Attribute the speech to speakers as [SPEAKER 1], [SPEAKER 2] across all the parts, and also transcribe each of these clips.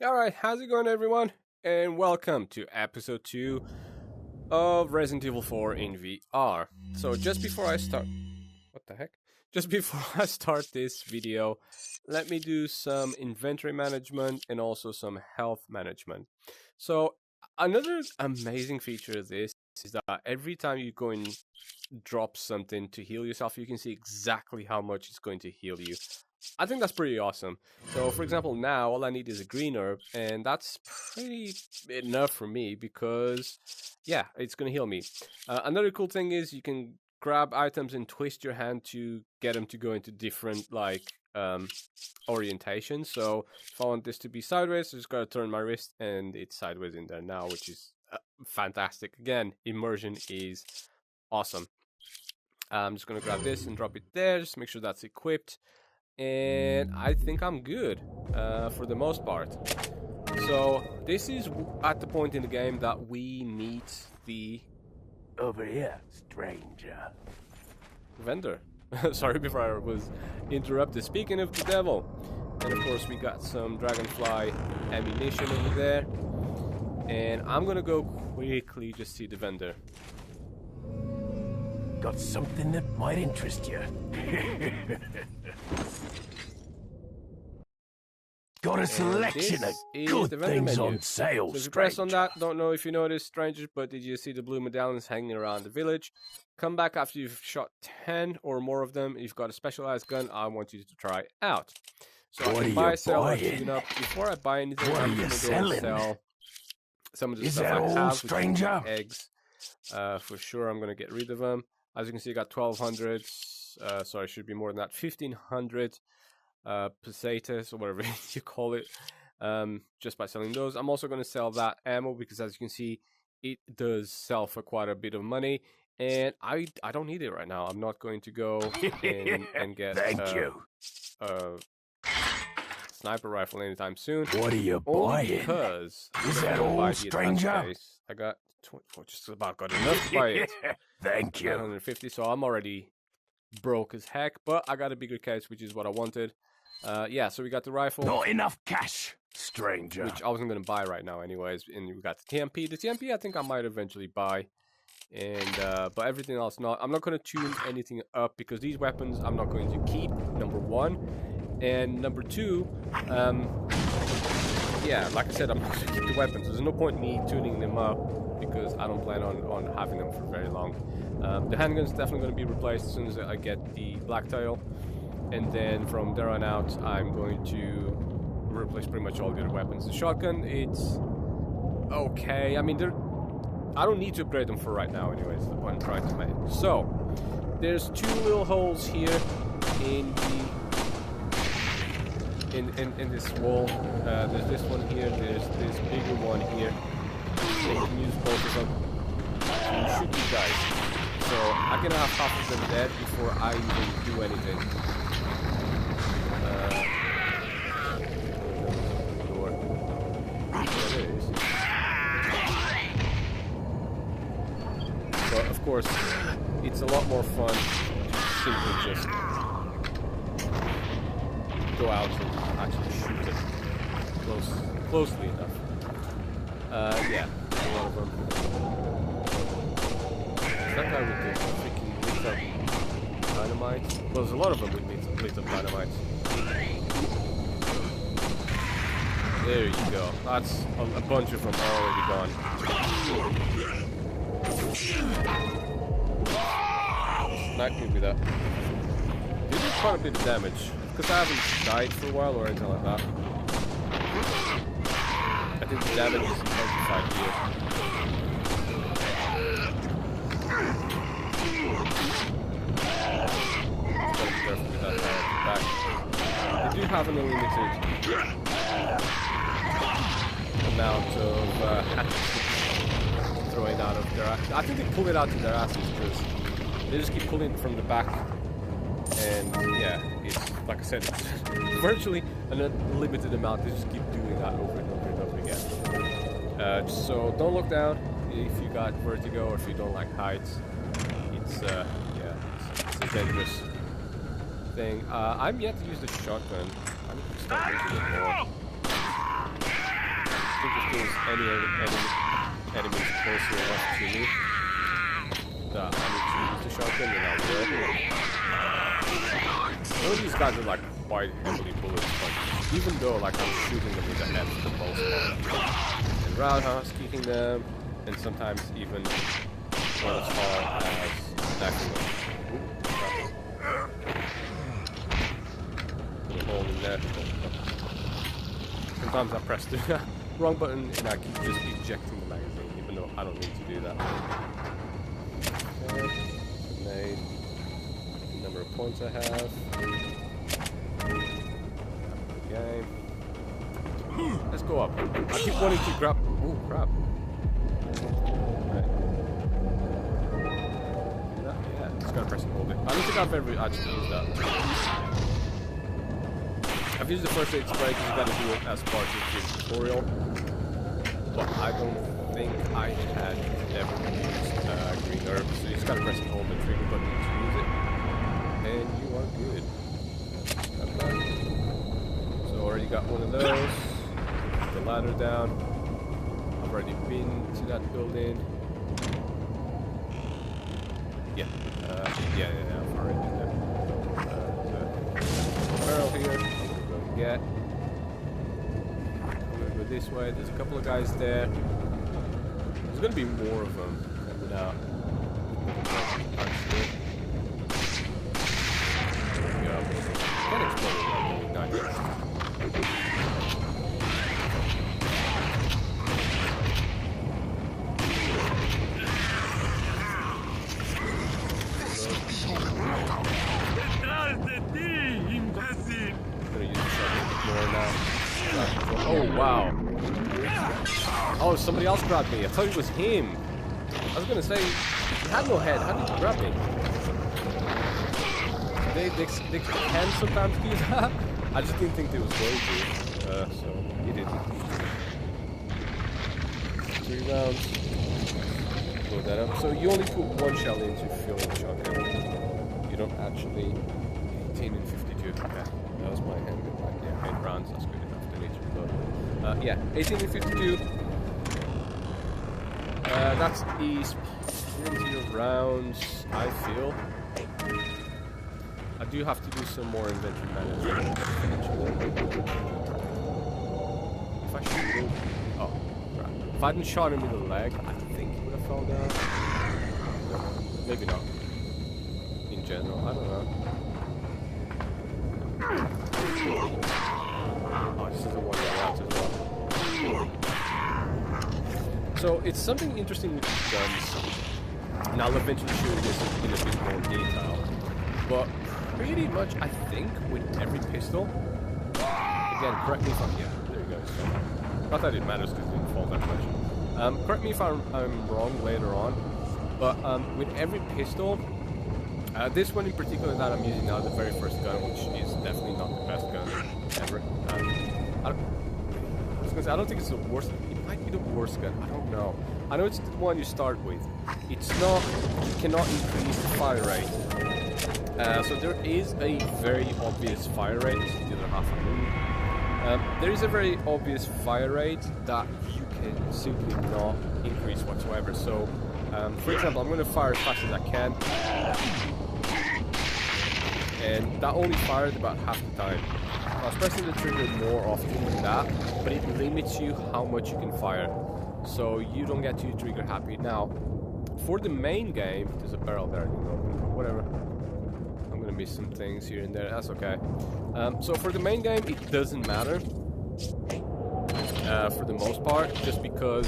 [SPEAKER 1] Alright, how's it going everyone? And welcome to episode 2 of Resident Evil 4 in VR. So just before I start... What the heck? Just before I start this video, let me do some inventory management and also some health management. So another amazing feature of this is that every time you go and drop something to heal yourself, you can see exactly how much it's going to heal you. I think that's pretty awesome. So for example, now all I need is a green herb, and that's pretty enough for me because yeah, it's gonna heal me. Another cool thing is you can grab items and twist your hand to get them to go into different like orientations. So if I want this to be sideways, I just gotta turn my wrist and it's sideways in there now, which is fantastic. Again, immersion is awesome. I'm just gonna grab this and drop it there, just make sure that's equipped. And I think I'm good for the most part. So this is at the point in the game that we meet the
[SPEAKER 2] over here, stranger
[SPEAKER 1] vendor. Sorry, before I was interrupted. Speaking of the devil, and of course we got some dragonfly ammunition over there, and I'm gonna go quickly just see the vendor.
[SPEAKER 2] Got something that might interest you. Got a selection of good things on sale,
[SPEAKER 1] so if you press on that, don't know if you noticed, strangers, but did you see the blue medallions hanging around the village? Come back after you've shot 10 or more of them. You've got a specialized gun I want you to try out. So I can buy, sell, or tune up. Before I buy anything, I'm going to go and sell some of the stuff I have, stranger? Eggs. For sure, I'm going to get rid of them. As you can see, I got 1,200. Sorry, it should be more than that. 1,500 pesetas or whatever you call it. Just by selling those. I'm also going to sell that ammo because, as you can see, it does sell for quite a bit of money, and I don't need it right now. I'm not going to go and get a sniper rifle anytime soon.
[SPEAKER 2] What are you buying?
[SPEAKER 1] Because
[SPEAKER 2] is that all, stranger?
[SPEAKER 1] I got just about got enough to buy it.
[SPEAKER 2] Thank you.
[SPEAKER 1] 150, so I'm already broke as heck, but I got a bigger case, which is what I wanted. Yeah, so we got the rifle.
[SPEAKER 2] Not enough cash, stranger.
[SPEAKER 1] Which I wasn't going to buy right now anyways. And we got the TMP. The TMP I think I might eventually buy. And but everything else not. I'm not going to tune anything up because these weapons I'm not going to keep, number one. And number two, yeah, like I said, I'm not going to keep the weapons. There's no point in me tuning them up because I don't plan on having them for very long. The handgun's definitely going to be replaced as soon as I get the black tile. And then from there on out, I'm going to replace pretty much all the other weapons. The shotgun, it's okay. I mean, I don't need to upgrade them for right now anyways, that's what I'm trying to make. So, there's two little holes here in the in this wall. There's this one here, there's this bigger one here. You can use both of them to shoot these guys. So I can have half of them dead before I even do anything. But of course, it's a lot more fun to simply just go out and actually shoot it closely enough. Yeah, a lot of them. That guy with the freaking lit up dynamite. Well, there's a lot of them with lit up dynamite. There you go. That's a bunch of them already gone. Not good with that. They did quite a bit of damage. Because I haven't died for a while or anything like that. I think the damage is intensified here. They do have an unlimited amount of throwing out of their asses. I think they pull it out of their asses because they just keep pulling it from the back. And yeah, it's like I said, it's virtually an unlimited amount. They just keep doing that over and over and over again. So don't look down if you got vertigo or if you don't like heights. It's yeah, it's a dangerous thing. I'm yet to use the shotgun. I need to start using it more. there's any enemies closer enough to me that I need to use the shotgun, then I will. All of these guys are like quite heavily bullet punched, even though like I'm shooting them in the head for the most part. And roundhouse kicking them, and sometimes even one as far as attacking them. Put a hole in there. Sometimes I press the wrong button and I keep just ejecting the magazine, even though I don't need to do that. Grenade. The number of points I have. Game. Let's go up. I keep wanting to grab. Oh crap. Right. Yeah, just gotta press and hold it. I don't think I've ever actually used that. I've used the first aid spray because you gotta do it as part of the tutorial. But I don't think I had ever used green herb, so you just gotta press and hold the trigger button to use it. And you are good. So already got one of those. Put the ladder down. I've already been to that building. Yeah. I've already been there. Barrel here. Get. I'm gonna go this way. There's a couple of guys there. There's gonna be more of them coming out. There we go. Can't explode it like nice. Oh wow. Oh, somebody else grabbed me. I thought it was him. I was gonna say, he had no head. How did he grab me? They can sometimes do that. I just didn't think they was going to. So he didn't. 3 rounds. Load that up. So you only put 1 shell into fill the shotgun. You don't actually. 18 and 52. Okay. That was my handgun. Yeah, 8 rounds. That's good enough. Yeah, 18 and 52. That's plenty of rounds, I feel. I do have to do some more inventory management eventually. If I shoot him... Oh, right. If I hadn't shot him in the leg, I think he would have fell down. Maybe not. In general, I don't know. Oh, this is the one that out as well. So it's something interesting with these guns, and I'll eventually show you this in a bit more detail. But pretty much, I think with every pistol, again, correct me if I'm there you go. So, not that it matters because it didn't fall that much. Correct me if I'm wrong later on, but with every pistol. This one in particular that I'm using now, the very first gun, which is definitely not the best gun ever. I don't think it's the worst. It might be the worst gun. I don't know. I know it's the one you start with. It's not. You cannot increase the fire rate. So there is a very obvious fire rate. This is the other half of the there is a very obvious fire rate that you can simply not increase whatsoever. So, for example, I'm going to fire as fast as I can. And that only fired about half the time. I was pressing the trigger more often than that, but it limits you how much you can fire. So you don't get too trigger happy. Now, for the main game, there's a barrel there, whatever. I'm gonna miss some things here and there, that's okay. So for the main game, it doesn't matter. For the most part, just because...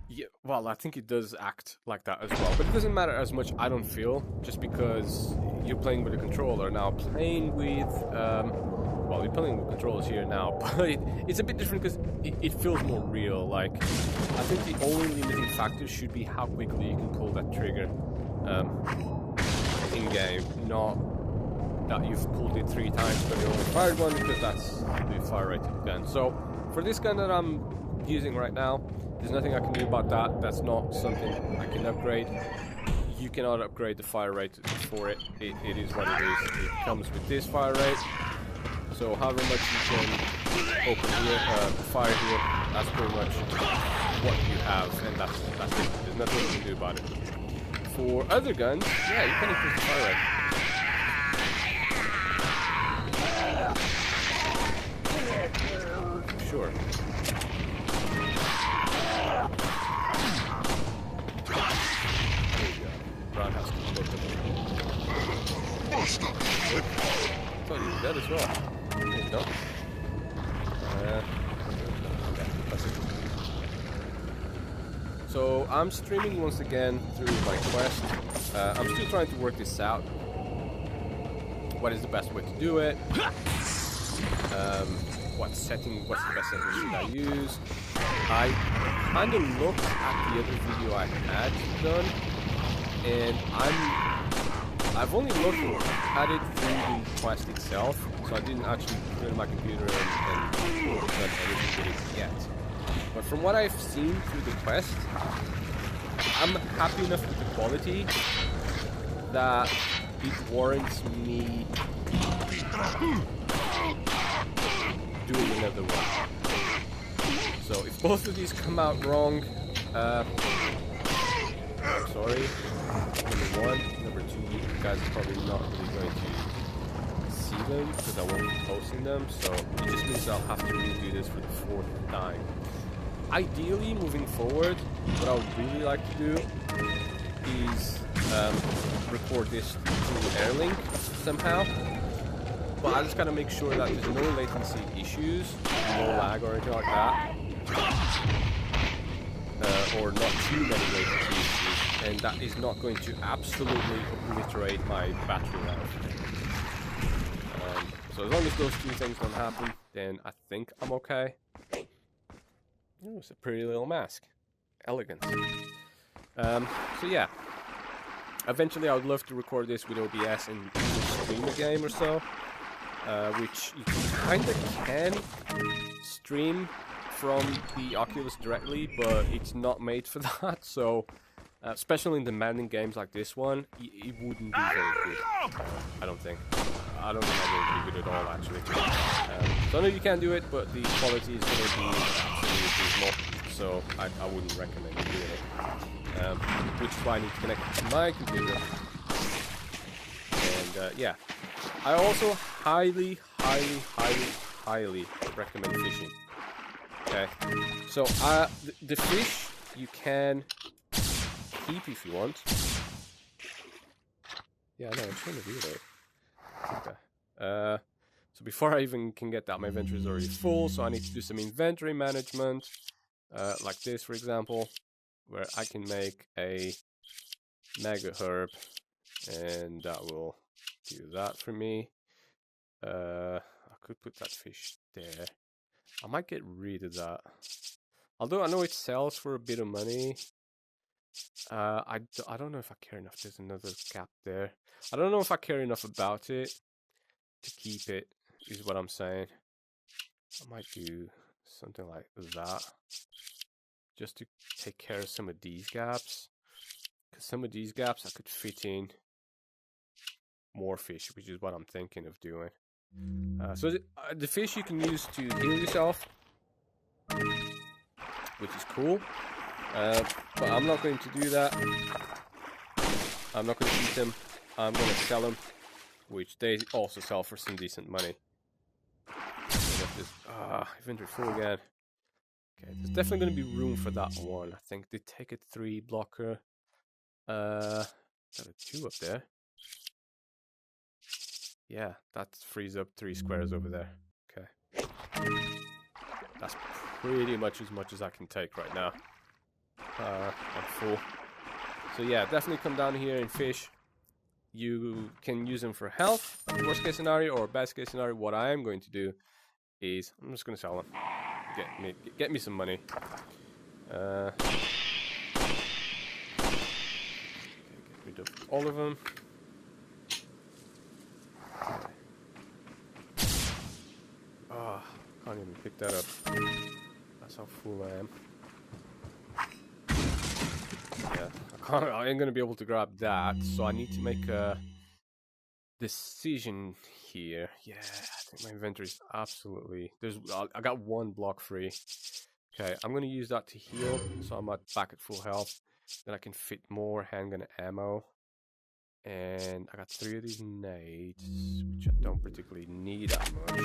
[SPEAKER 1] Yeah, well, I think it does act like that as well, but it doesn't matter as much, I don't feel, just because you're playing with a controller. Now, playing with, well, we're playing with controllers here now, but it's a bit different because it feels more real. Like, I think the only limiting factor should be how quickly you can pull that trigger in-game, not that you've pulled it 3 times but you only fired 1, because that's the fire rate of the gun. So, for this gun that I'm using right now, there's nothing I can do about that. That's not something I can upgrade. You cannot upgrade the fire rate for it. It is what it is. It comes with this fire rate. So however much you can open here, fire here, That's pretty much what you have, and that's it. There's nothing you can do about it. For other guns, yeah, you can increase the fire rate. Sure. There you go. Roundhouse kick both of them. I thought he was dead as well. There you go. Okay, that's it. So I'm streaming once again through my quest. I'm still trying to work this out. What is the best way to do it? What's the best setting should I use? I kind of looked at the other video I had done, and I've only looked at it through the quest itself, so I didn't actually put it in my computer and done anything with it yet. But from what I've seen through the quest, I'm happy enough with the quality that it warrants me doing another one. So if both of these come out wrong, sorry. Number one, number two, you guys are probably not really going to see them because I won't be posting them. So it just means I'll have to redo this for the fourth time. Ideally, moving forward, what I would really like to do is record this through Airlink somehow. But I just gotta make sure that there's no latency issues, no lag or anything like that, or not too many latency issues, and that is not going to absolutely obliterate my battery life. So as long as those two things don't happen, then I think I'm okay. Oh, it's a pretty little mask. Elegant. So yeah. Eventually I would love to record this with OBS and stream a game or so. Which you kind of can stream from the Oculus directly, but it's not made for that. So, especially in demanding games like this one, it wouldn't be very good. I don't think. I don't think it would be good at all, actually. So I know you can do it, but the quality is going to be absolutely dismal. So I wouldn't recommend doing it. Which is why I need to connect it to my computer. And yeah. I also highly recommend fishing. Okay, so the fish you can keep if you want. Yeah, no, I'm trying to do that. Okay. So before I even can get that, my inventory is already full, so I need to do some inventory management, like this, for example, where I can make a mega herb, and that will do that for me. I could put that fish there. I might get rid of that. Although I know it sells for a bit of money. I don't know if I care enough. There's another gap there. I don't know if I care enough about it to keep it, is what I'm saying. I might do something like that. Just to take care of some of these gaps. Because some of these gaps I could fit in more fish, which is what I'm thinking of doing. So the fish you can use to heal yourself, which is cool. But I'm not going to do that. I'm not going to eat them. I'm going to sell them, which they also sell for some decent money. Inventory full again. Okay, there's definitely going to be room for that one. I think they take a 3 blocker. Got a 2 up there. Yeah, that frees up 3 squares over there. Okay. That's pretty much as I can take right now. I'm full. So yeah, definitely come down here and fish. You can use them for health, worst case scenario, or best case scenario. What I am going to do is, I'm just going to sell them. Get me some money. Get rid of all of them. Can't even pick that up. That's how full I am. Yeah, I ain't gonna be able to grab that, so I need to make a decision here. Yeah, I think my inventory is absolutely. I got 1 block free, Okay, I'm gonna use that to heal, so I'm back at full health. Then I can fit more handgun ammo. And I got 3 of these nades, which I don't particularly need that much.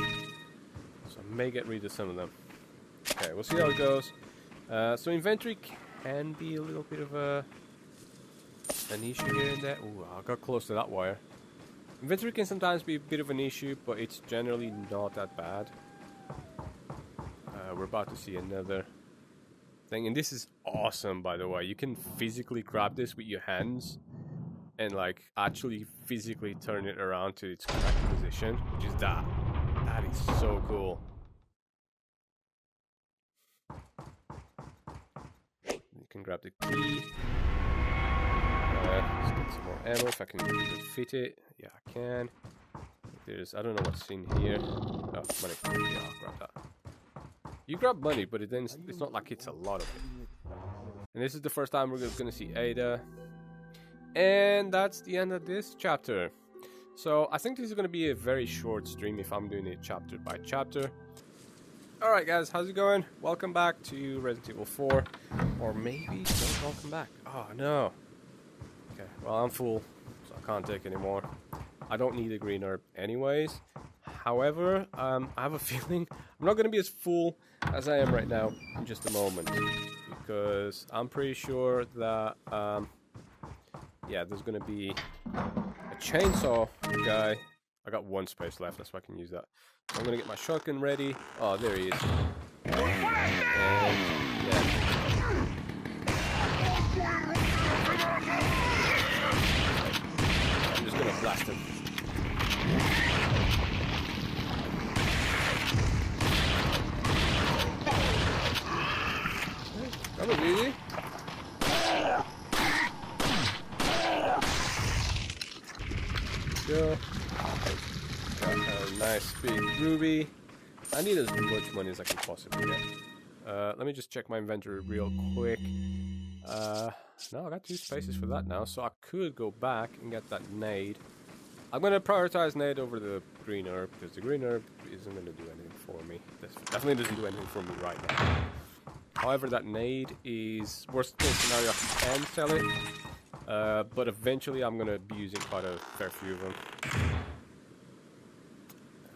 [SPEAKER 1] So I may get rid of some of them. Okay, we'll see how it goes. So inventory can be a little bit of an issue here and there. Ooh, I got close to that wire. Inventory can sometimes be a bit of an issue, but it's generally not that bad. We're about to see another thing, and this is awesome, by the way. You can physically grab this with your hands and like actually physically turn it around to its correct position, which is that. That is so cool. You can grab the key. Let's get some more ammo if I can even fit it. Yeah, I can. There's, I don't know what's in here. Oh, money. Yeah, I'll grab that. You grab money, but it then it's not like it's a lot of it. And this is the first time we're going to see Ada. And that's the end of this chapter. So I think this is going to be a very short stream if I'm doing it chapter by chapter. Alright guys, how's it going? Welcome back to Resident Evil 4. Or maybe don't welcome back. Oh no. Okay, well I'm full, so I can't take any more. I don't need a green herb anyways. However, I have a feeling I'm not going to be as full as I am right now in just a moment. Because I'm pretty sure that, yeah, there's going to be a chainsaw guy. I got 1 space left, that's why I can use that. So I'm going to get my shotgun ready. Oh, there he is. And, yeah. I'm just going to blast him. That was easy. Go. Got a nice big ruby. I need as much money as I can possibly get. Let me just check my inventory real quick. No, I got 2 spaces for that now, so I could go back and get that nade. I'm going to prioritize nade over the green herb, because the green herb isn't going to do anything for me. This definitely doesn't do anything for me right now. However, that nade is, worst case scenario, I can sell it. But eventually I'm going to be using quite a fair few of them.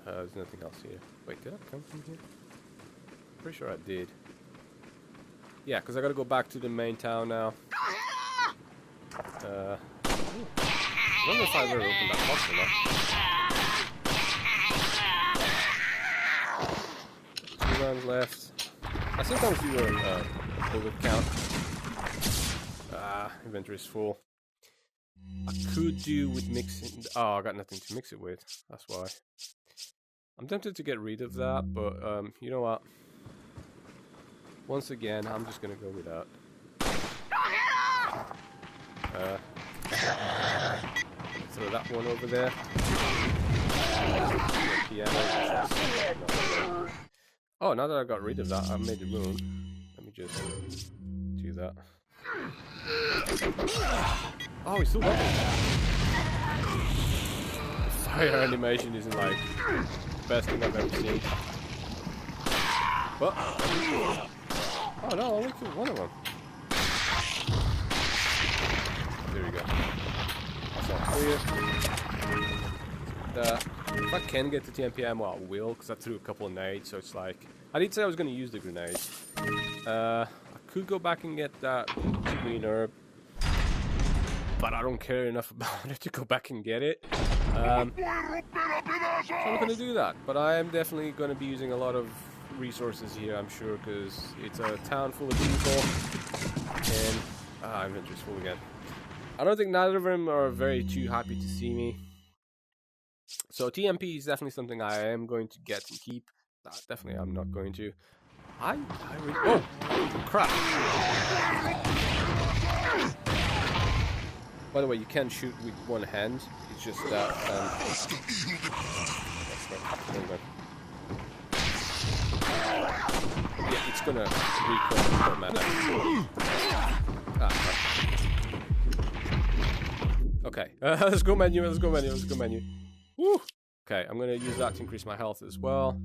[SPEAKER 1] There's nothing else here. Wait, did I come from here? Pretty sure I did. Yeah, because I got to go back to the main town now. I don't know if I've ever opened that box or not. 2 rounds left. I sometimes do a bullet count. Inventory is full. I could do with mixing. Oh, I got nothing to mix it with. That's why. I'm tempted to get rid of that, but you know what? Once again, I'm just gonna go with that. Throw that one over there. Oh, now that I got rid of that, I made the room. Let me just do that. Oh, we still got it. Fire animation isn't like the best thing I've ever seen. What? Oh no, I only killed 1 of them. There we go. That's all clear. That. If I can get the TMP ammo, I will, because I threw a couple of nades, so it's like... I did say I was going to use the grenades. I could go back and get that green herb, but I don't care enough about it to go back and get it. So I'm going to do that, but I am definitely going to be using a lot of resources here, I'm sure, because it's a town full of people, and inventory's full again. I don't think neither of them are very too happy to see me. So TMP is definitely something I am going to get and keep. Definitely I'm not going to. Oh, crap. By the way, you can shoot with 1 hand. It's just that... yeah, it's gonna recoil man. Okay, let's go menu, let's go menu, let's go menu. Woo! Okay, I'm gonna use that to increase my health as well.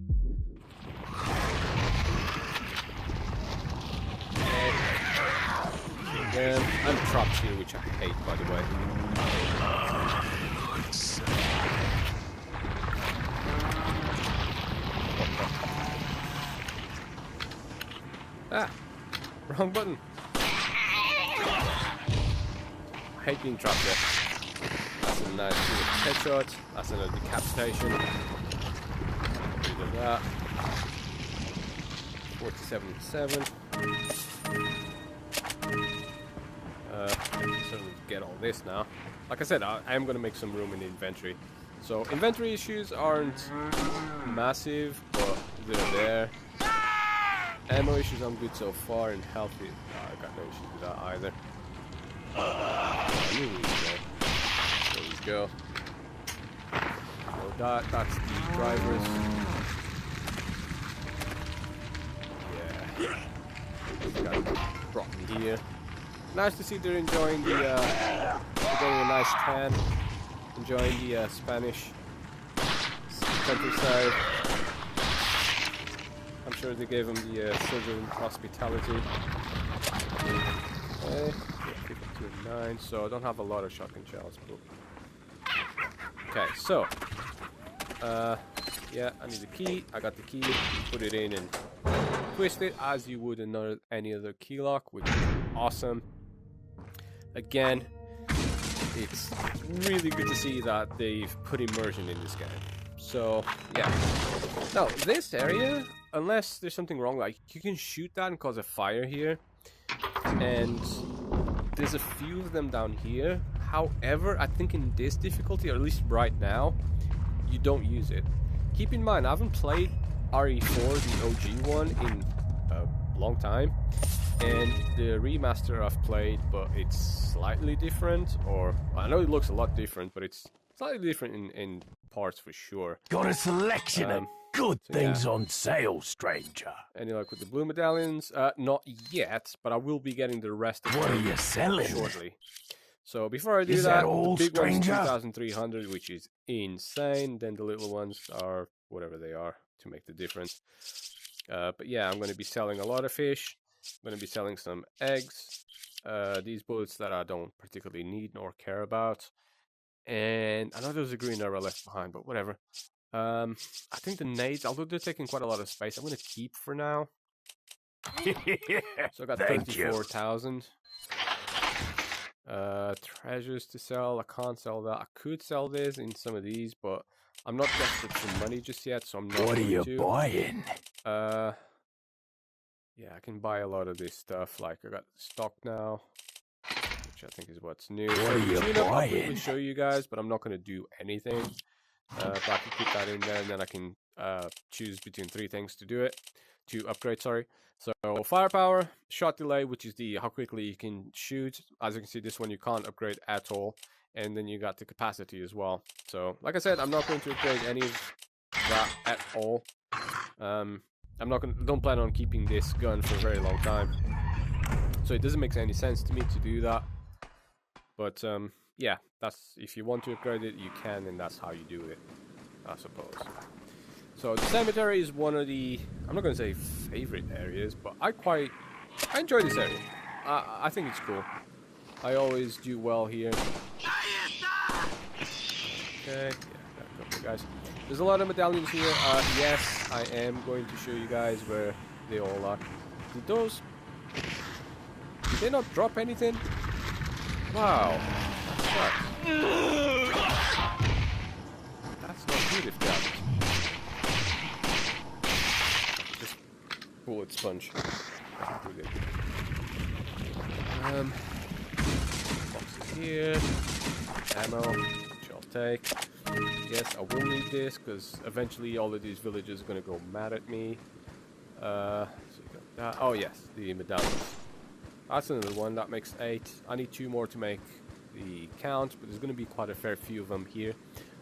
[SPEAKER 1] them. And traps here, which I hate, by the way. Ah! Wrong button. I hate being trapped there. That's a nice headshot. That's another decapitation. Rid of that. 47-7. Certainly get all this now. Like I said, I am going to make some room in the inventory. So inventory issues aren't massive, but they're there. Ammo issues I'm good so far, and healthy. I got no issues with that either. There we go. So that's the drivers. Yeah. Got brought me here. Nice to see they're enjoying the they're getting a nice tan. Enjoying the Spanish countryside. I'm sure they gave him the Southern hospitality. Okay, 52-9, so I don't have a lot of shotgun shells. But... okay, so yeah, I need the key. I got the key. Put it in and twist it as you would in any other key lock, which is awesome. Again, it's really good to see that they've put immersion in this game. So yeah. Now this area, unless there's something wrong, like you can shoot that and cause a fire here, and there's a few of them down here. However, I think in this difficulty, or at least right now, you don't use it. Keep in mind, I haven't played RE4, the OG one, in a long time, and the remaster I've played, but it's slightly different, or I know it looks a lot different, but it's slightly different in parts for sure.
[SPEAKER 2] Got a selection of good things on sale, stranger.
[SPEAKER 1] Any luck with the blue medallions? Not yet, but I will be getting the rest of
[SPEAKER 2] what are you selling
[SPEAKER 1] shortly. So before I do
[SPEAKER 2] that
[SPEAKER 1] the big
[SPEAKER 2] stranger?
[SPEAKER 1] one's 2,300, which is insane. Then the little ones are whatever they are to make the difference. But yeah, I'm going to be selling a lot of fish. I'm going to be selling some eggs. These bullets that I don't particularly need nor care about. And I know there was a green arrow left behind, but whatever. I think the nades, although they're taking quite a lot of space, I'm going to keep for now. So I got 34,000. Treasures to sell. I can't sell that. I could sell this in some of these, but I'm not desperate for money just yet, so I'm not.
[SPEAKER 2] What are you buying?
[SPEAKER 1] Yeah, I can buy a lot of this stuff. Like I got stock now, which I think is what's new.
[SPEAKER 2] What are you buying?
[SPEAKER 1] I'll quickly show you guys, but I'm not going to do anything. But I can keep that in there, and then I can choose between 3 things to do it, to upgrade. Sorry. So firepower, shot delay, which is the how quickly you can shoot. As you can see, this one you can't upgrade at all, and then you got the capacity as well. So, like I said, I'm not going to upgrade any of that at all. Don't plan on keeping this gun for a very long time, so it doesn't make any sense to me to do that. But yeah, that's if you want to upgrade it, you can, and that's how you do it, I suppose. So the cemetery is one of the, I'm not going to say favorite areas, but I enjoy this area. I think it's cool. I always do well here. Okay, yeah, okay, guys. There's a lot of medallions here. Yes, I am going to show you guys where they all are. Did they not drop anything? Wow, that sucks. That's not good if that. Just bullet sponge. Boxes here. Ammo, which I'll take. Yes, I will need this because eventually all of these villagers are going to go mad at me. So you got that. Oh yes, the medallions. That's another one. That makes 8. I need 2 more to make the count, but there's going to be quite a fair few of them here.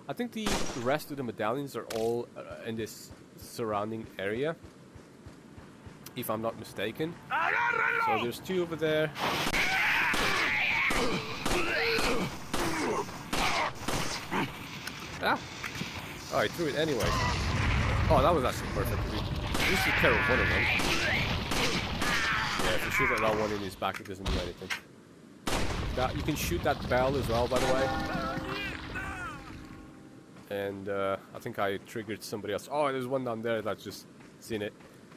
[SPEAKER 1] I think the rest of the medallions are all in this surrounding area, if I'm not mistaken. So there's 2 over there. Ah! Oh, I threw it anyway. Oh, that was actually perfect. At least you carry one of them. Yeah, if you shoot that one in his back, it doesn't do anything. that. You can shoot that bell as well, by the way. And I think I triggered somebody else. Oh, there's one down there that's just seen it.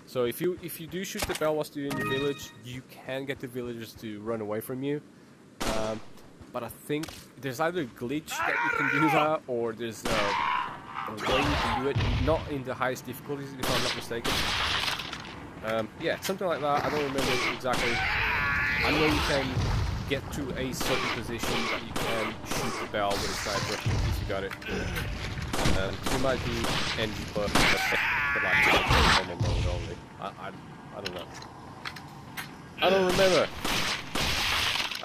[SPEAKER 1] So if you do shoot the bell whilst you're in the village, you can get the villagers to run away from you. But I think there's either a glitch that you can do that, or there's a way you can do it, not in the highest difficulties, if I'm not mistaken. Yeah, something like that. I don't remember exactly. I know you can get to a certain position that you can shoot the bell with a sniper if you got it. It might be NG but like normal mode only. I don't know. I don't remember.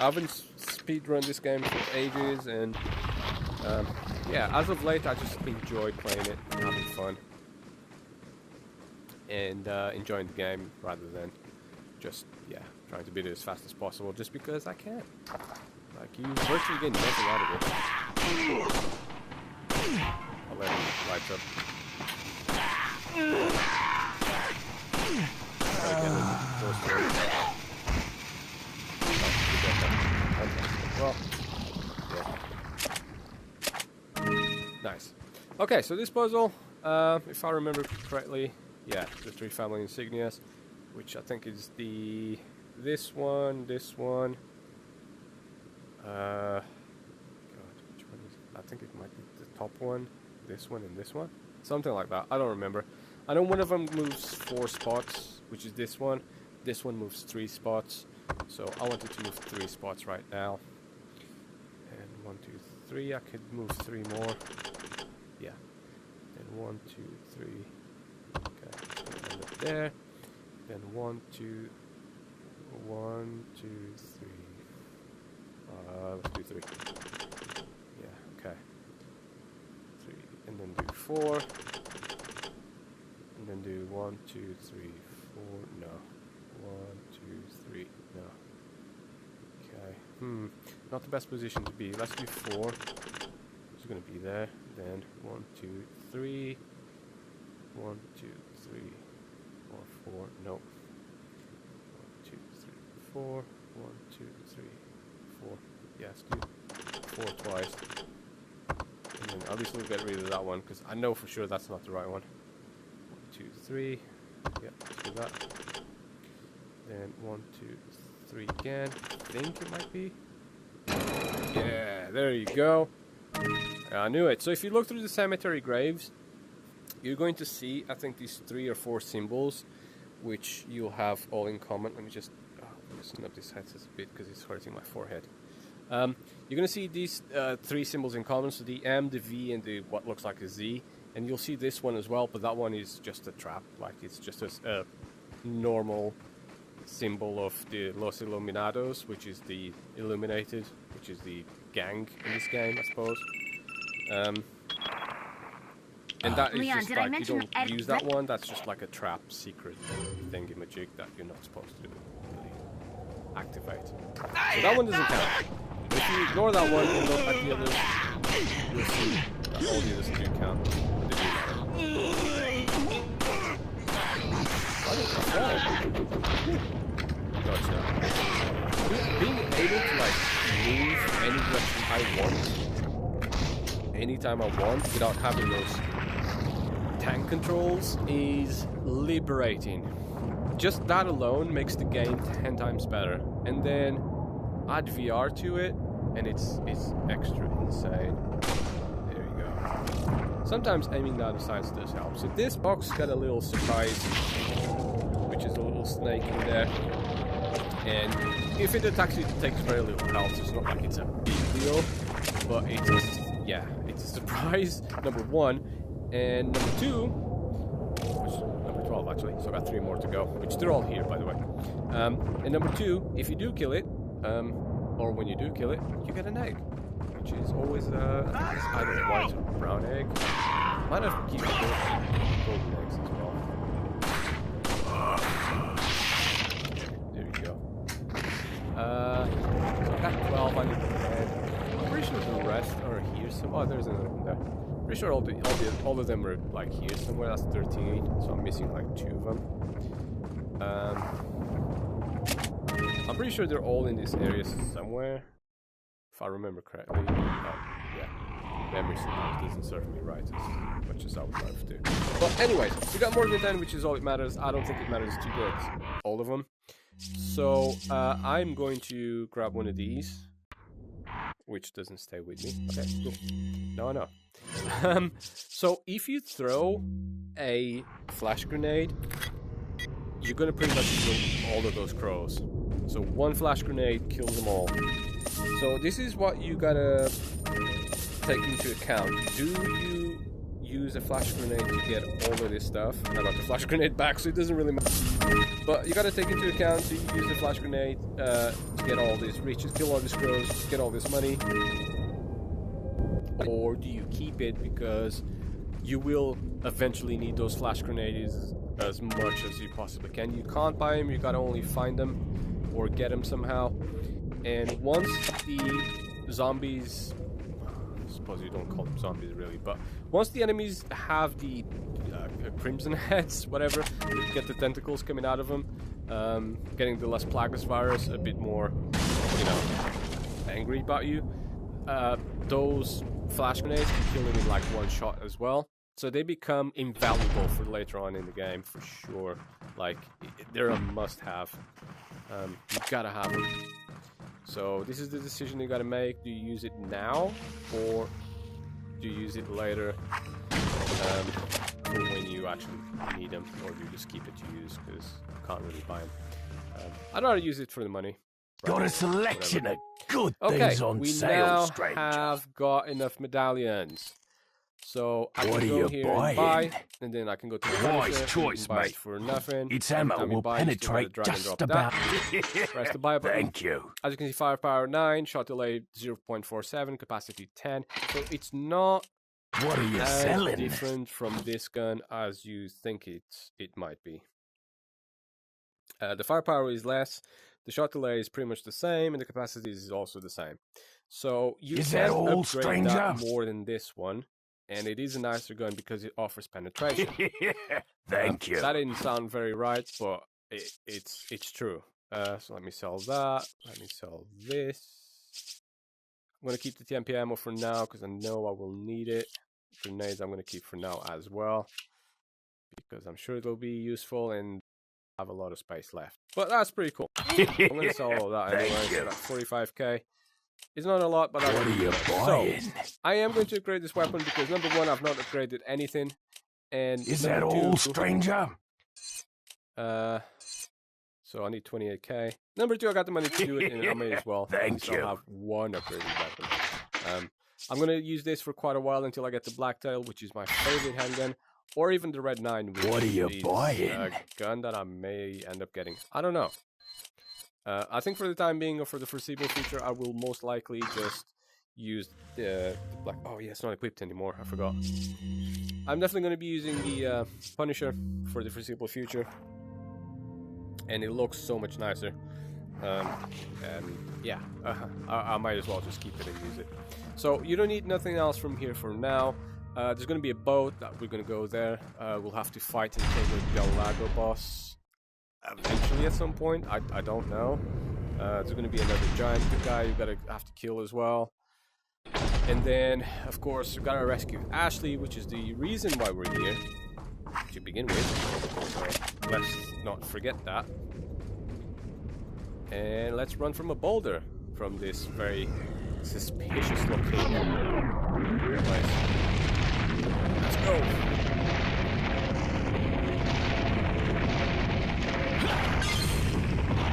[SPEAKER 1] I haven't speedrun this game for ages, and yeah, as of late I just enjoy playing it and having fun. And enjoying the game rather than just, yeah, trying to beat it as fast as possible just because I can. Like, you virtually get nothing out of it. I'll let him light up. Well, yeah. Nice. Okay, so this puzzle, if I remember correctly, yeah, the 3 family insignias, which I think is this one. God, which one is it? I think it might be the top one, this one, and this one, something like that. I don't remember. I know one of them moves 4 spots, which is this one. This one moves 3 spots, so I wanted to move 3 spots right now. And 1, 2, 3. I could move 3 more. Yeah. And 1, 2, 3. Okay, end up there. Then 1, 2, 1, 2, 3. Let's do 3. Yeah, okay. 3, and then do 4. And then do 1, 2, 3, 4. No. 1, 2, 3. No. Okay. Not the best position to be. Let's do 4. It's gonna be there. Then 1, 2, 3. 1, 2, 3. Or 4. Nope. 1, 2, 3, 4. 1, 2, 3, 4. Yes, do 4 twice. And then at least we'll get rid of that one, because I know for sure that's not the right one. 1, 2, 3. Yeah, let's do that. Then 1, 2, 3 again. I think it might be. Yeah, there you go. I knew it. So if you look through the cemetery graves, you're going to see, I think, these 3 or 4 symbols, which you'll have all in common. Let me just loosen up this headset a bit because it's hurting my forehead. You're going to see these 3 symbols in common, so the M, the V, and the what looks like a Z. And you'll see this one as well, but that one is just a trap. Like, it's just a normal symbol of the Los Illuminados, which is the Illuminated, which is the gang in this game, I suppose. And that is
[SPEAKER 3] Leon,
[SPEAKER 1] just
[SPEAKER 3] did I
[SPEAKER 1] like, you
[SPEAKER 3] mention
[SPEAKER 1] don't use that one, that's just like a trap secret thingy-majig that you're not supposed to really activate. So that one doesn't count. But if you ignore that one and look at the others, you'll see that all the others do count. They do matter. Gotcha. Being able to like move any direction I want, anytime I want, without having those tank controls is liberating. Just that alone makes the game 10 times better. And then add VR to it, and it's extra insane. There you go. Sometimes aiming down the sides does help. So this box got a little surprise, which is a little snake in there. And if it attacks you, it takes very little health. So it's not like it's a big deal, but it's a surprise. Number 1. And number 2, which number 12 actually, so I got 3 more to go, which they're all here, by the way. And number 2, if you do kill it, or when you do kill it, you get an egg, which is always, I think it's either a white or brown egg. Might have keep golden eggs as well. There you go. So I got 12 under the head. I'm pretty sure the rest are here. Oh, there's another one there. Pretty sure all of them are like here somewhere. That's 13, so I'm missing like 2 of them. I'm pretty sure they're all in this area somewhere. if I remember correctly. Yeah, memory sometimes doesn't serve me right as much as I would love to. But anyways, we got more than 10, which is all that matters. I don't think it matters to get all of them. So I'm going to grab one of these, which doesn't stay with me. Okay, cool. No, no. So if you throw a flash grenade, you're gonna pretty much kill all of those crows. So one flash grenade kills them all. So this is what you gotta take into account. Do you use a flash grenade to get all of this stuff? I got the flash grenade back, so it doesn't really matter. But you gotta take into account, do you use the flash grenade to get all these riches, kill all these crows, get all this money? Or do you keep it because you will eventually need those flash grenades as much as you possibly can? You can't buy them, you gotta only find them or get them somehow. And once the zombies, I suppose you don't call them zombies really, but once the enemies have the crimson heads, whatever, you get the tentacles coming out of them, getting the Las Plagas virus a bit more, you know, angry about you, those flash grenades can kill them in like one shot as well. So they become invaluable for later on in the game, for sure. Like, they're a must-have. You gotta have them. So this is the decision you gotta make. Do you use it now, or do you use it later, for when you actually need them, or do you just keep it to use because you can't really buy them? I'd rather use it for the money.
[SPEAKER 2] Got a selection of good things on sale, stranger.
[SPEAKER 1] We now have got enough medallions. So I can go here and buy, and then I can go to the
[SPEAKER 2] wise choice,
[SPEAKER 1] buy
[SPEAKER 2] mate.
[SPEAKER 1] It for nothing.
[SPEAKER 2] Its ammo will penetrate just about.
[SPEAKER 1] Press the buy button.
[SPEAKER 2] Thank you.
[SPEAKER 1] As you can see, firepower 9, shot delay 0.47, capacity 10. So it's not
[SPEAKER 2] what are you
[SPEAKER 1] as
[SPEAKER 2] selling?
[SPEAKER 1] different from this gun as you think it might be. The firepower is less. The shot delay is pretty much the same, and the capacity is also the same. So you can upgrade that more than this one, and it is a nicer gun because it offers penetration.
[SPEAKER 2] Thank you.
[SPEAKER 1] That didn't sound very right, but it's true. So let me sell that. Let me sell this. I'm going to keep the TMP ammo for now because I know I will need it. Grenades I'm going to keep for now as well, because I'm sure they'll be useful and have a lot of space left. But that's pretty cool. I'm going to sell all of that anyway. So that's 45k. It's not a lot, but
[SPEAKER 2] what are you buying?
[SPEAKER 1] So I am going to upgrade this weapon because number one, I've not upgraded anything, and
[SPEAKER 2] is that all, stranger?
[SPEAKER 1] So I need 28k. Number two, I got the money to do it, and I may as well.
[SPEAKER 2] Thank you.
[SPEAKER 1] I'll have one upgraded weapon. I'm going to use this for quite a while until I get the Blacktail, which is my favorite handgun. Or even the Red 9, which
[SPEAKER 2] what are you buying?
[SPEAKER 1] A gun that I may end up getting. I don't know. I think for the time being, or for the foreseeable future, I will most likely just use the black. Oh yeah, it's not equipped anymore. I forgot. I'm definitely going to be using the Punisher for the foreseeable future, and it looks so much nicer. Yeah, I might as well just keep it and use it. So you don't need nothing else from here for now. There's going to be a boat that we're going to go there. We'll have to fight and kill the Lago boss eventually at some point. I don't know. There's going to be another giant guy you have to kill as well. And then, of course, we've got to rescue Ashley, which is the reason why we're here to begin with. So let's not forget that. And let's run from a boulder from this very suspicious location. Place. Let's go.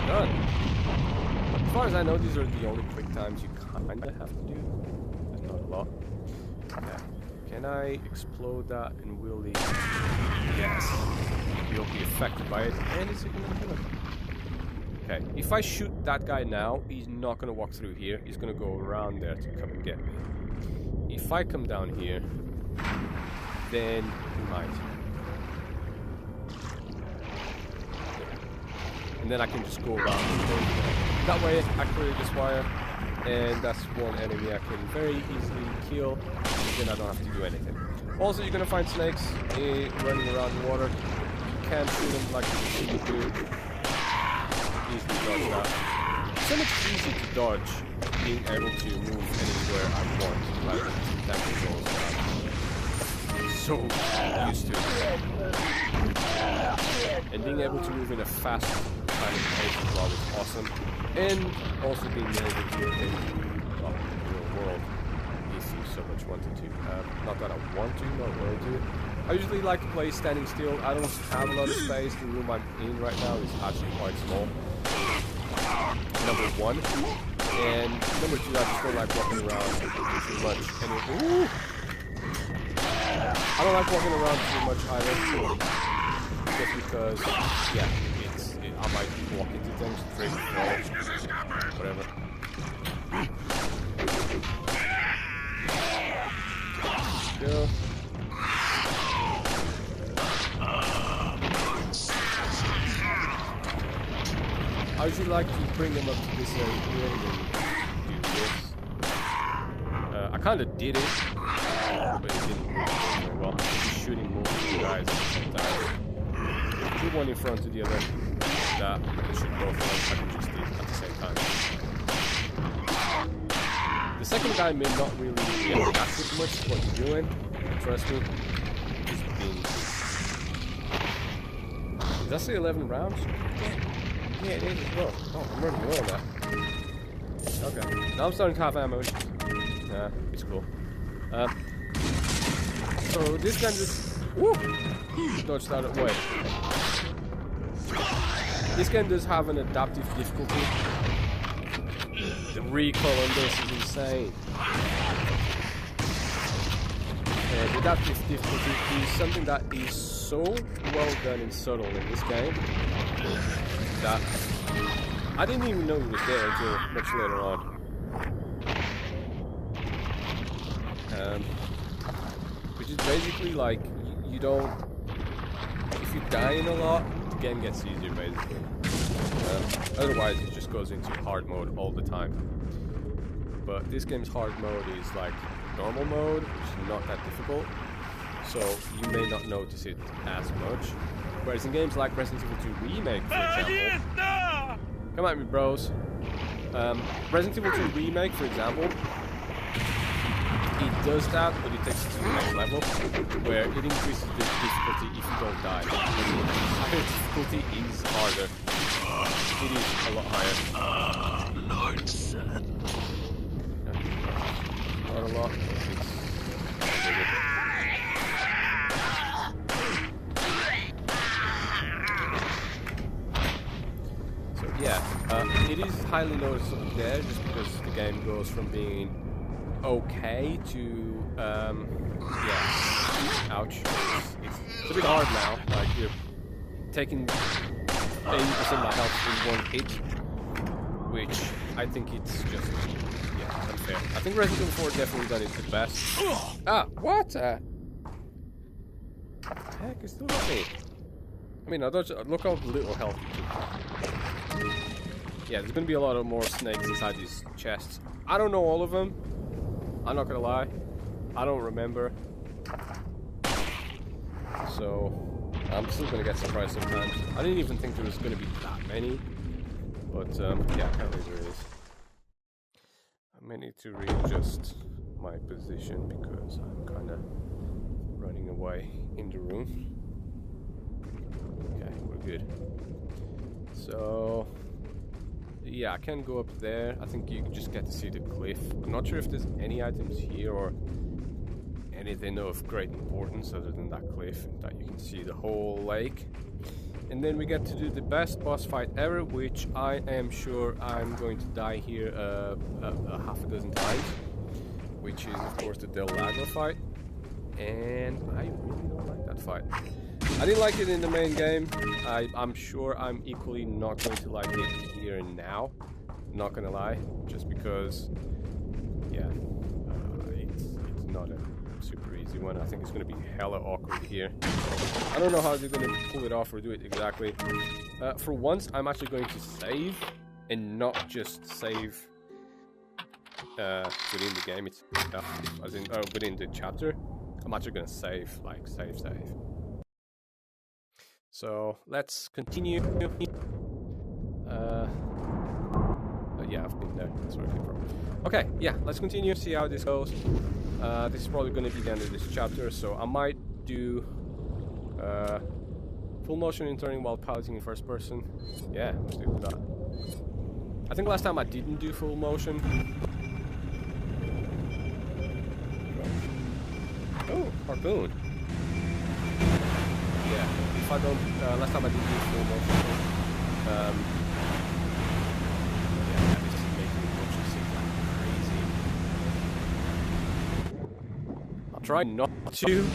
[SPEAKER 1] Done. As far as I know, these are the only quick times you kinda have to do. There's not a lot. Okay. Can I explode that and will the... Yes. You'll be affected by it. And is it gonna kill him? Okay. If I shoot that guy now, he's not gonna walk through here. He's gonna go around there to come and get me. If I come down here, then he might. And then I can just go around. That way I clear this wire, and that's one enemy I can very easily kill, and then I don't have to do anything. Also, you're gonna find snakes running around the water. You can't shoot them like you do. Easily dodge that. so much easier to dodge, being able to move anywhere I want, like that controls so used to it. And being able to move in a fast kind of pace as well is awesome. And also being able to move in the real world if you so much wanted to. Not that I want to, not will to. I usually like to play standing still. I don't have a lot of space. The room I'm in right now is actually quite small. Number one. And number two, I just don't like walking around too much. And I don't like walking around too much either. Just because, yeah, I might walk into things, break walls, whatever. Go. I usually like to bring them up to this area here and then do this. I kind of did it, but it didn't work very well. Just shooting multiple guys at the same time. Put one in front of the other. That should both of them I can just do at the same time. The second guy may not really react as much to what you're doing. Trust me. Just being. Did I say 11 rounds? Yeah, it is as well. Oh, I'm running low on that. Okay. Now I'm starting to have ammo. Nah, it's cool. So this gun just dodged out of the way. This game does have an adaptive difficulty. The recoil on this is insane. The adaptive difficulty is something that is so well done and subtle in this game that I didn't even know it was there until much later on. Which is basically like you don't. If you die in a lot, the game gets easier basically. Otherwise, it just goes into hard mode all the time. But this game's hard mode is like normal mode, which is not that difficult. So you may not notice it as much. Whereas in games like Resident Evil 2 Remake, for example, come at me, bros. Resident Evil 2 Remake, for example, it does that, but it takes it to the next level, where it increases the difficulty if you don't die. The higher difficulty is harder. It is a lot higher. Not a lot. It is highly noticeable there, just because the game goes from being okay to, yeah, ouch. It's a bit hard now, like you're taking 80% of my health in one hit, which I think it's just, yeah, unfair. I think Resident Evil 4 definitely done it the best. Ah, what? The heck is still not me? I mean, look how little health you took. Yeah, there's gonna be a lot of more snakes inside these chests. I don't know all of them. I'm not gonna lie. I don't remember. So, I'm still gonna get surprised sometimes. I didn't even think there was gonna be that many. But, yeah, apparently there is. I may need to readjust my position because I'm kinda running away in the room. Okay, we're good. So... yeah, I can go up there. I think you just get to see the cliff. I'm not sure if there's any items here or anything of great importance other than that cliff, that you can see the whole lake. And then we get to do the best boss fight ever, which I am sure I'm going to die here a half a dozen times, which is of course the Lago fight. And I really don't like that fight. I didn't like it in the main game. I'm sure I'm equally not going to like it here and now. Not gonna lie, just because, yeah, it's not a super easy one. I think it's gonna be hella awkward here. I don't know how they're gonna pull it off or do it exactly. For once, I'm actually going to save and not just save within the game. It's as in within the chapter. I'm actually gonna save, like save. So let's continue. yeah, I've been there. That's where I came from. Okay, yeah, let's continue, see how this goes. This is probably going to be the end of this chapter, so I might do full motion in turning while piloting in first person. Yeah, let's do that. I think last time I didn't do full motion. Oh, harpoon. Yeah, if I don't, last time I didn't do full motion. Yeah, this is making the motion seem like crazy. I'll try not to.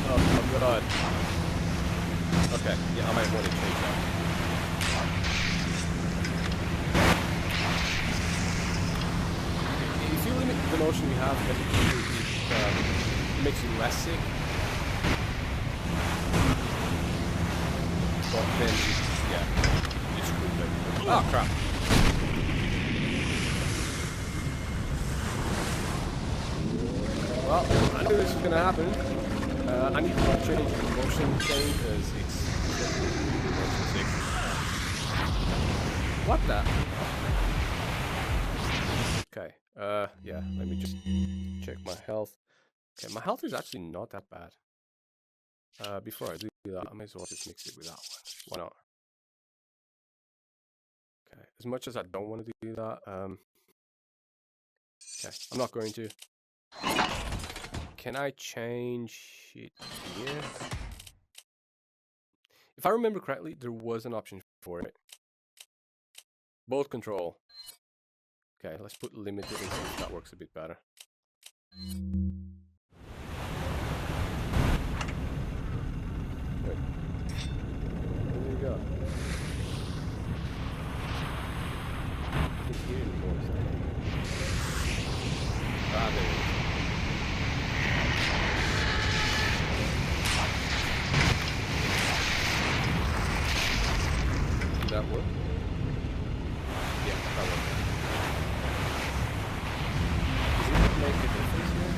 [SPEAKER 1] Oh god. Okay, yeah, I might want to change that. If you limit the motion we have, it makes you less sick. But then, yeah, it's good. Oh crap. Well, I knew this was gonna happen. I need to change the motion thing because it's motion sick. What the? Okay, yeah, let me just check my health. Okay, my health is actually not that bad. Before I do that, I may as well just mix it with that one. Why not? Okay, as much as I don't want to do that, okay, I'm not going to. Can I change it here? If I remember correctly, there was an option for it. Both control. Okay, let's put limited and see if that works a bit better. Wait. There you go. I can hear the voice. Ah, there it is. Did that work? Yeah, that worked. Does it make a difference here?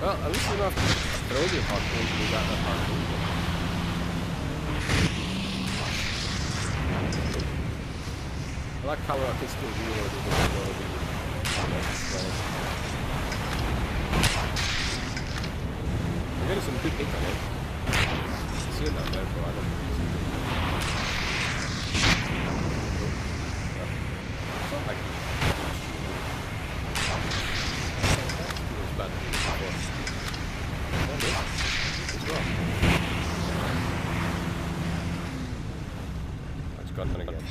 [SPEAKER 1] Well, at least you don't have to throw your harpoon to that harpoon. I like how I can still reload it with I'm getting some good hits on it. It's still not bad, but I don't think it's not like it's bad. That's got gonna get.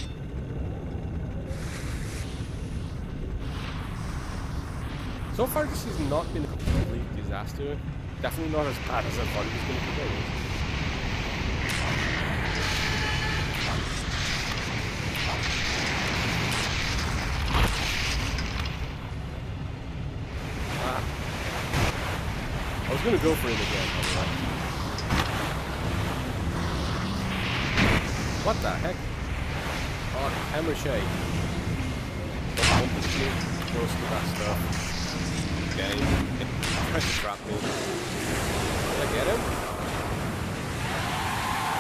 [SPEAKER 1] So far, this has not been a complete disaster. Definitely not as bad as I thought it was going to be. Ah. I was going to go for it again, by the way. What the heck? Oh, hammer shake. Don't want to get close to that stuff. Okay, it tries to trap me. Did I get him? I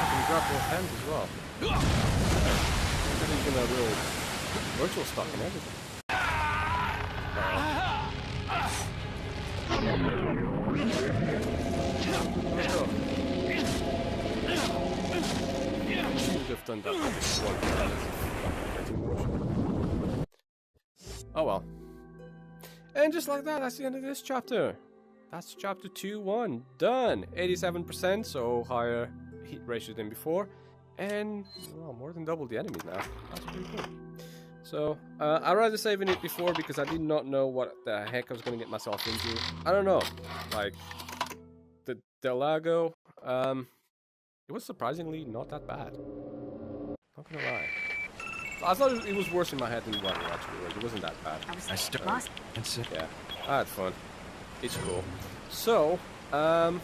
[SPEAKER 1] can grab both hands as well. There's even a real virtual stock and everything. Should have done that with this one. Oh well. And just like that, that's the end of this chapter. That's chapter 2-1. Done. 87%, so higher hit ratio than before. And, well, more than double the enemies now. That's pretty cool. So, I'd rather saving it before because I did not know what the heck I was going to get myself into. I don't know. Like, the Lago, it was surprisingly not that bad. Not gonna lie. I thought it was worse in my head than what it actually was. It wasn't that bad. Yeah, I had fun. It's cool. So, I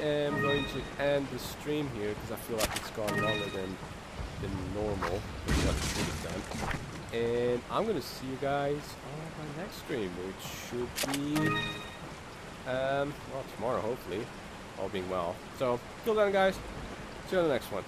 [SPEAKER 1] am going to end the stream here because I feel like it's gone longer than normal. Which what it should have done. And I'm going to see you guys on my next stream, which should be, well, tomorrow, hopefully. All being well. So, till then, guys. See you on the next one.